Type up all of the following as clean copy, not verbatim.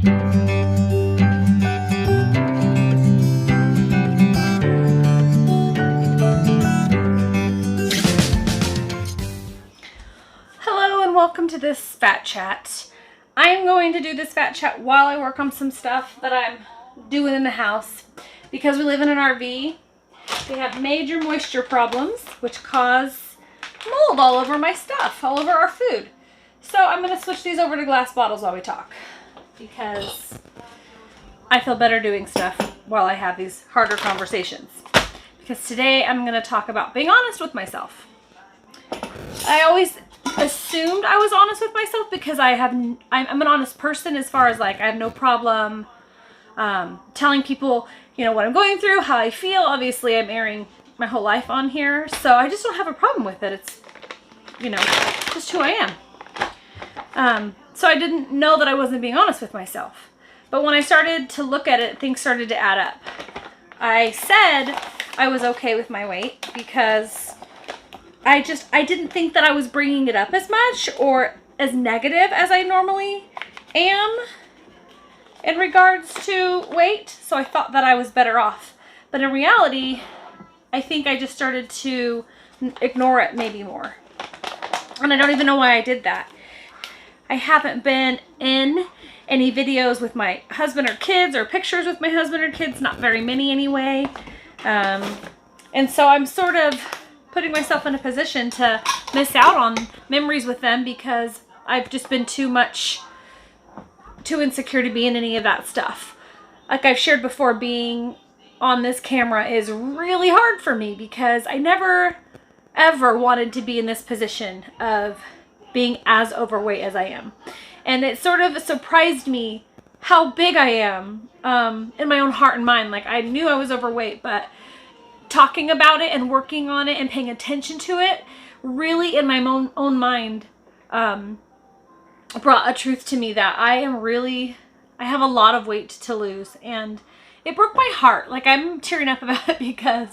Hello and welcome to this fat chat. I'm going to do this fat chat while I work on some stuff that I'm doing in the house. Because we live in an RV, we have major moisture problems, which cause mold all over my stuff, all over our food. So I'm going to switch these over to glass bottles while we talk, because I feel better doing stuff while I have these harder conversations. Because today I'm going to talk about being honest with myself. I always assumed I was honest with myself because I'm an honest person, as far as like I have no problem telling people, you know, what I'm going through, how I feel. Obviously I'm airing my whole life on here, so I just don't have a problem with it. It's, you know, just who I am. So I didn't know that I wasn't being honest with myself, but when I started to look at it, things started to add up. I said I was okay with my weight because I didn't think that I was bringing it up as much or as negative as I normally am in regards to weight. So I thought that I was better off. But in reality, I think I just started to ignore it maybe more. And I don't even know why I did that. I haven't been in any videos with my husband or kids, or pictures with my husband or kids, not very many anyway. And so I'm sort of putting myself in a position to miss out on memories with them because I've just been too insecure to be in any of that stuff. Like I've shared before, being on this camera is really hard for me because I never ever wanted to be in this position of being as overweight as I am. And it sort of surprised me how big I am in my own heart and mind. Like I knew I was overweight, but talking about it and working on it and paying attention to it really in my own mind brought a truth to me that I have a lot of weight to lose, and it broke my heart. Like I'm tearing up about it because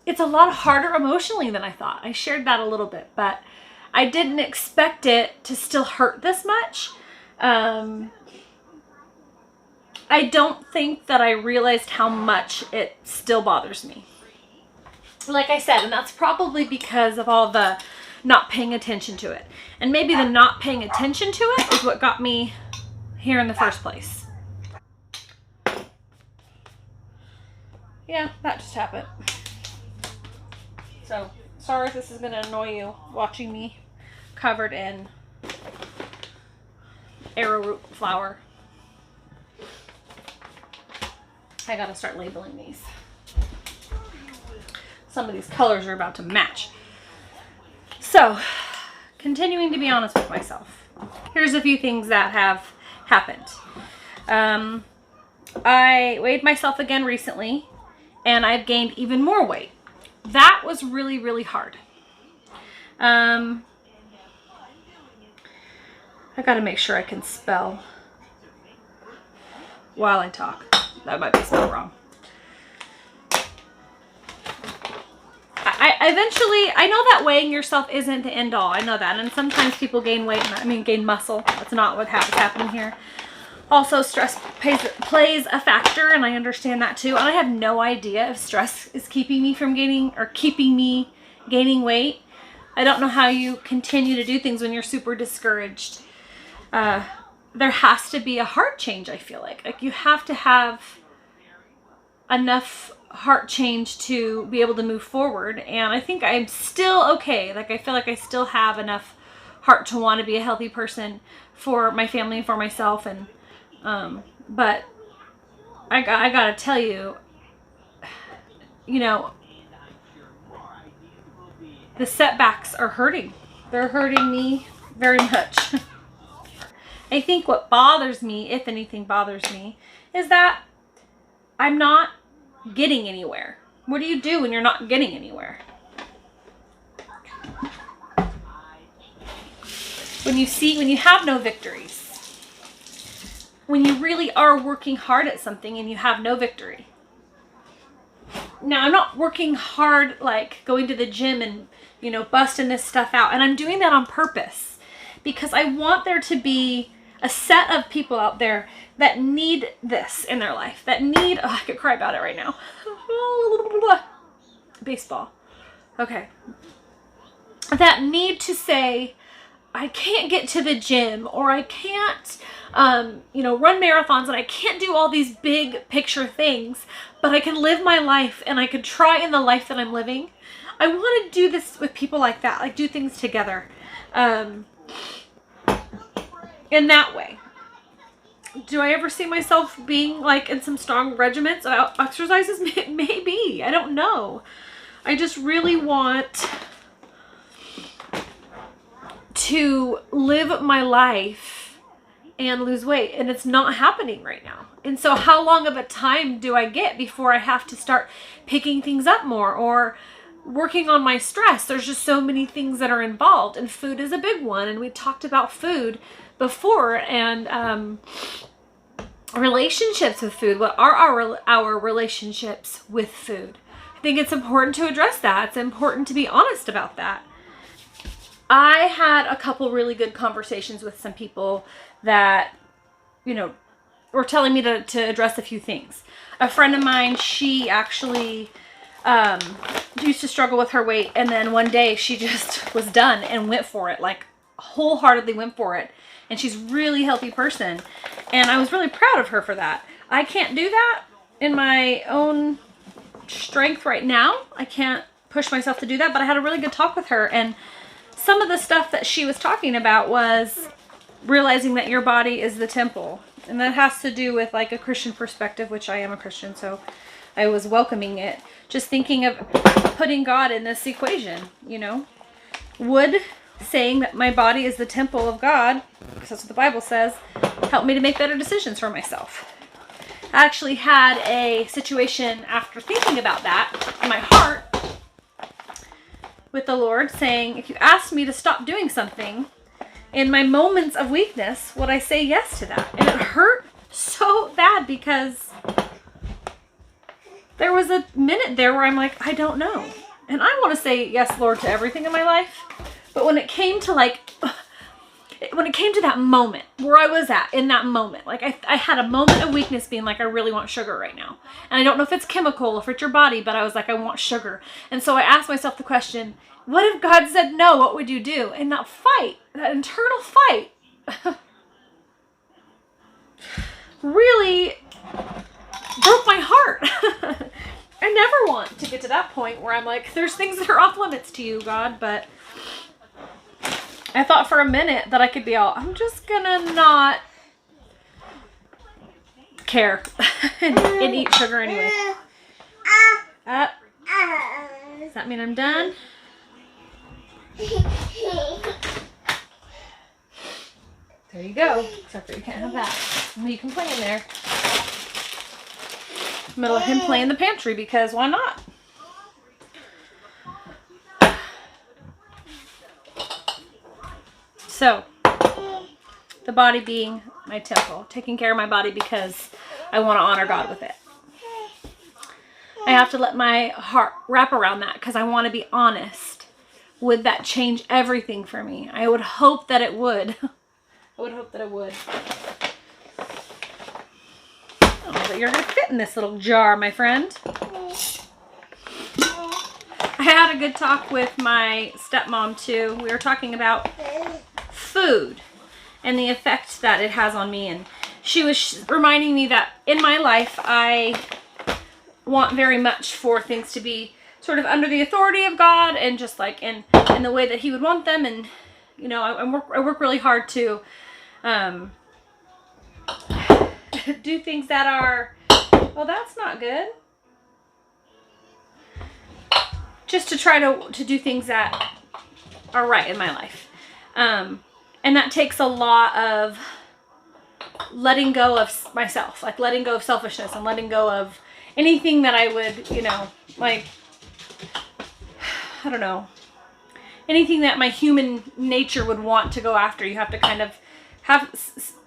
it's a lot harder emotionally than I thought. I shared that a little bit, but I didn't expect it to still hurt this much. I don't think that I realized how much it still bothers me. Like I said, and that's probably because of all the not paying attention to it. And maybe the not paying attention to it is what got me here in the first place. Yeah, that just happened. So, sorry if this is going to annoy you, watching me covered in arrowroot flour. I gotta start labeling these. Some of these colors are about to match. So, continuing to be honest with myself. Here's a few things that have happened. I weighed myself again recently, and I've gained even more weight. That was really, really hard. I gotta make sure I can spell while I talk. That might be spelled wrong. I know that weighing yourself isn't the end all. I know that. And sometimes people gain weight, gain muscle. That's not what is happening here. Also, stress plays a factor, and I understand that too. And I have no idea if stress is keeping me from gaining weight. I don't know how you continue to do things when you're super discouraged. There has to be a heart change, I feel like. Like you have to have enough heart change to be able to move forward. And I think I'm still okay. Like I feel like I still have enough heart to want to be a healthy person for my family and for myself. And but I gotta tell you, you know, the setbacks are hurting. They're hurting me very much. I think what bothers me, if anything bothers me, is that I'm not getting anywhere. What do you do when you're not getting anywhere? When you have no victories. When you really are working hard at something and you have no victory. Now, I'm not working hard like going to the gym and, you know, busting this stuff out. And I'm doing that on purpose because I want there to be a set of people out there that need this in their life, that need, oh, I could cry about it right now. Baseball. Okay. That need to say, I can't get to the gym, or I can't, run marathons, and I can't do all these big picture things, but I can live my life, and I can try in the life that I'm living. I want to do this with people like that, like do things together. In that way. Do I ever see myself being like in some strong regiments about exercises? Maybe. I don't know. I just really want to live my life and lose weight, and it's not happening right now. And so how long of a time do I get before I have to start picking things up more or working on my stress? There's just so many things that are involved, and food is a big one. And we talked about food before, and relationships with food. What are our relationships with food? I think it's important to address that. It's important to be honest about that. I had a couple really good conversations with some people that, were telling me to address a few things. A friend of mine, she actually used to struggle with her weight, and then one day she just was done and went for it, like wholeheartedly went for it. And she's a really healthy person, and I was really proud of her for that. I can't do that in my own strength right now. I can't push myself to do that, but I had a really good talk with her, and some of the stuff that she was talking about was realizing that your body is the temple, and that has to do with like a Christian perspective, which I am a Christian, so I was welcoming it. Just thinking of putting God in this equation, Would saying that my body is the temple of God, because that's what the Bible says, help me to make better decisions for myself. I actually had a situation after thinking about that in my heart with the Lord, saying, if you asked me to stop doing something in my moments of weakness, would I say yes to that? And it hurt so bad, because there was a minute there where I'm like, I don't know. And I want to say yes, Lord, to everything in my life. But when it came to that moment where I was at in that moment, like I had a moment of weakness being like, I really want sugar right now. And I don't know if it's chemical, if it's your body, but I was like, I want sugar. And so I asked myself the question, what if God said no? What would you do? And that fight, that internal fight, really broke my heart. I never want to get to that point where I'm like, there's things that are off limits to you, God, but I thought for a minute that I could be all, I'm just gonna not care and eat sugar anyway. Does that mean I'm done? There you go. Except for you can't have that. You can play in there. I'm gonna let him play in the pantry, because why not? So, the body being my temple, taking care of my body because I want to honor God with it. I have to let my heart wrap around that, because I want to be honest. Would that change everything for me? I would hope that it would. I would hope that it would. Oh, but you're going to fit in this little jar, my friend. I had a good talk with my stepmom too. We were talking about food and the effect that it has on me, and she was reminding me that in my life I want very much for things to be sort of under the authority of God, and just like in the way that He would want them. And I work really hard to do things that are, well, that's not good, just to try to do things that are right in my life. And that takes a lot of letting go of myself, like letting go of selfishness and letting go of anything that I would, like, I don't know, anything that my human nature would want to go after. You have to kind of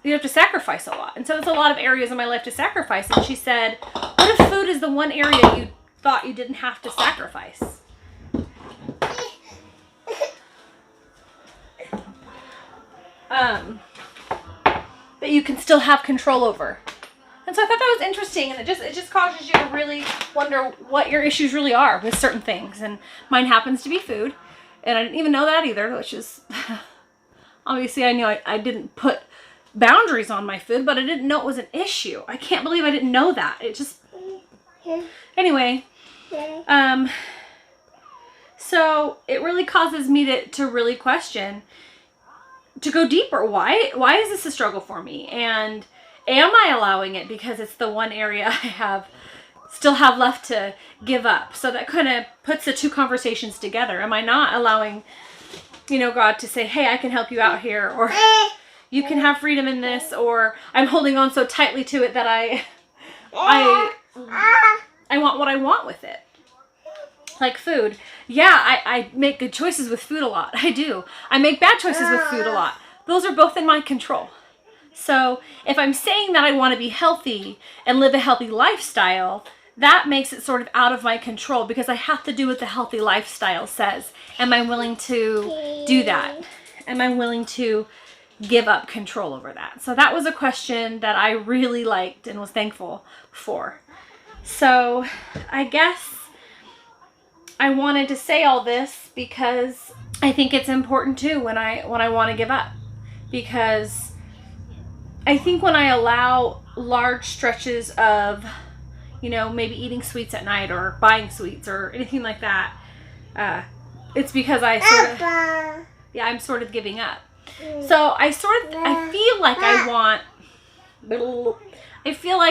you have to sacrifice a lot. And so it's a lot of areas in my life to sacrifice. And she said, what if food is the one area you thought you didn't have to sacrifice? you can still have control over. And so I thought that was interesting, and it just causes you to really wonder what your issues really are with certain things. And mine happens to be food, and I didn't even know that either, which is obviously I knew I didn't put boundaries on my food, but I didn't know it was an issue. I can't believe I didn't know that. It just anyway. So it really causes me to really question, to go deeper. Why is this a struggle for me? And am I allowing it because it's the one area I still have left to give up? So that kind of puts the two conversations together. Am I not allowing, God to say, hey, I can help you out here, or you can have freedom in this, or I'm holding on so tightly to it that I want what I want with it. Like food. Yeah, I make good choices with food a lot. I do. I make bad choices with food a lot. Those are both in my control. So if I'm saying that I want to be healthy and live a healthy lifestyle, that makes it sort of out of my control, because I have to do what the healthy lifestyle says. Am I willing to do that? Am I willing to give up control over that? So that was a question that I really liked and was thankful for. So I guess I wanted to say all this because I think it's important too when I want to give up, because I think when I allow large stretches of, maybe eating sweets at night or buying sweets or anything like that, it's because I'm sort of giving up. So I feel like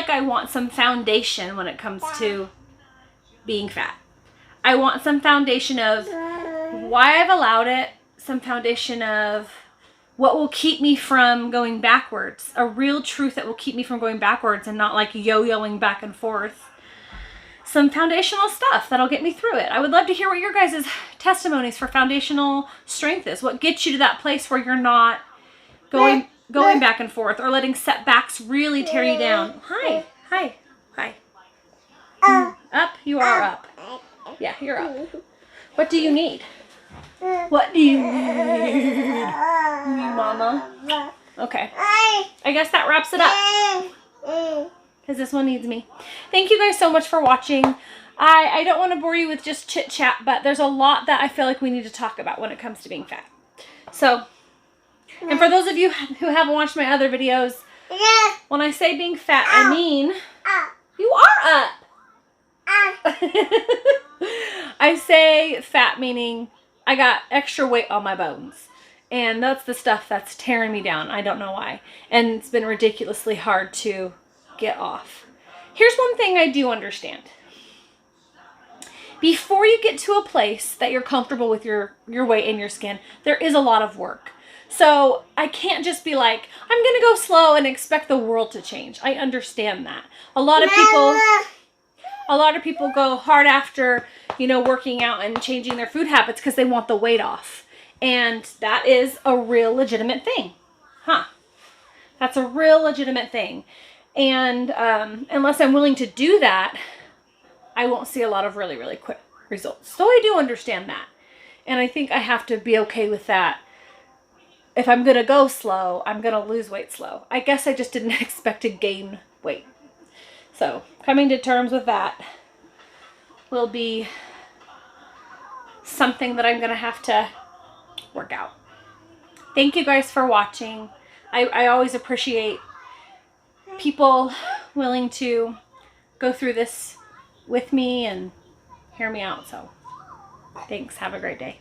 I want some foundation when it comes to being fat. I want some foundation of why I've allowed it, some foundation of what will keep me from going backwards, a real truth that will keep me from going backwards and not like yo-yoing back and forth. Some foundational stuff that'll get me through it. I would love to hear what your guys' testimonies for foundational strength is. What gets you to that place where you're not going back and forth or letting setbacks really tear you down. Hi. Up, you are up. Yeah, you're up. What do you need? What do you need, Mama? Okay. I guess that wraps it up, because this one needs me. Thank you guys so much for watching. I don't want to bore you with just chit chat, but there's a lot that I feel like we need to talk about when it comes to being fat. So, and for those of you who haven't watched my other videos, when I say being fat, I mean you are up. I say fat meaning I got extra weight on my bones, and that's the stuff that's tearing me down. I don't know why, and it's been ridiculously hard to get off. Here's one thing I do understand. Before you get to a place that you're comfortable with your weight and your skin, there is a lot of work. So I can't just be like, I'm gonna go slow and expect the world to change. I understand that. A lot of people go hard after, working out and changing their food habits because they want the weight off. And that is a real legitimate thing. That's a real legitimate thing. And unless I'm willing to do that, I won't see a lot of really, really quick results. So I do understand that. And I think I have to be okay with that. If I'm going to go slow, I'm going to lose weight slow. I guess I just didn't expect to gain weight. So coming to terms with that will be something that I'm going to have to work out. Thank you guys for watching. I always appreciate people willing to go through this with me and hear me out. So thanks. Have a great day.